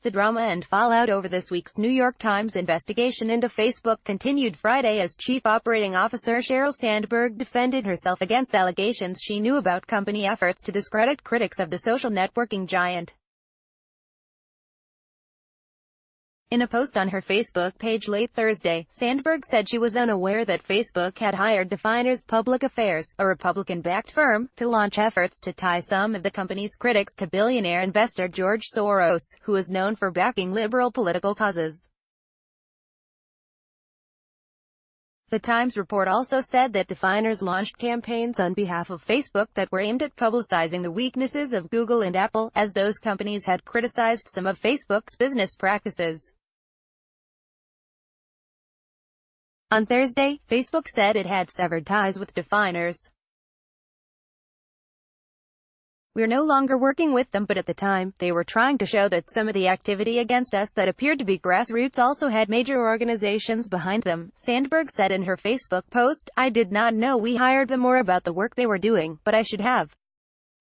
The drama and fallout over this week's New York Times investigation into Facebook continued Friday as Chief Operating Officer Sheryl Sandberg defended herself against allegations she knew about company efforts to discredit critics of the social networking giant. In a post on her Facebook page late Thursday, Sandberg said she was unaware that Facebook had hired Definers Public Affairs, a Republican-backed firm, to launch efforts to tie some of the company's critics to billionaire investor George Soros, who is known for backing liberal political causes. The Times report also said that Definers launched campaigns on behalf of Facebook that were aimed at publicizing the weaknesses of Google and Apple, as those companies had criticized some of Facebook's business practices. On Thursday, Facebook said it had severed ties with Definers. "We're no longer working with them, but at the time, they were trying to show that some of the activity against us that appeared to be grassroots also had major organizations behind them," Sandberg said in her Facebook post. "I did not know we hired them or about the work they were doing, but I should have.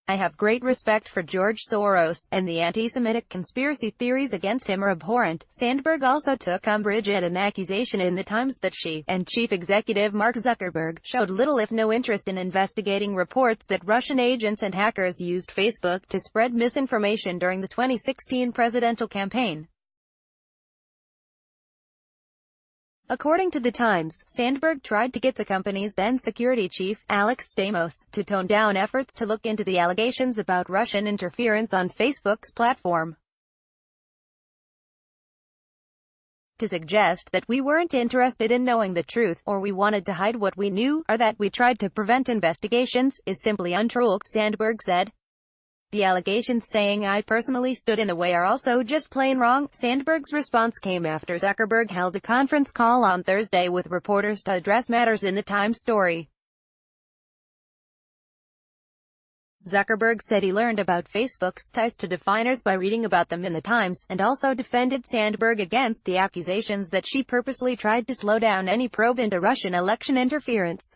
I have great respect for George Soros, and the anti-Semitic conspiracy theories against him are abhorrent." Sandberg also took umbrage at an accusation in the Times that she, and chief executive Mark Zuckerberg, showed little if no interest in investigating reports that Russian agents and hackers used Facebook to spread misinformation during the 2016 presidential campaign. According to The Times, Sandberg tried to get the company's then-security chief, Alex Stamos, to tone down efforts to look into the allegations about Russian interference on Facebook's platform. To suggest that we weren't interested in knowing the truth, or we wanted to hide what we knew, or that we tried to prevent investigations, is simply untrue, Sandberg said. The allegations saying I personally stood in the way are also just plain wrong. Sandberg's response came after Zuckerberg held a conference call on Thursday with reporters to address matters in the Times story. Zuckerberg said he learned about Facebook's ties to Definers by reading about them in the Times, and also defended Sandberg against the accusations that she purposely tried to slow down any probe into Russian election interference.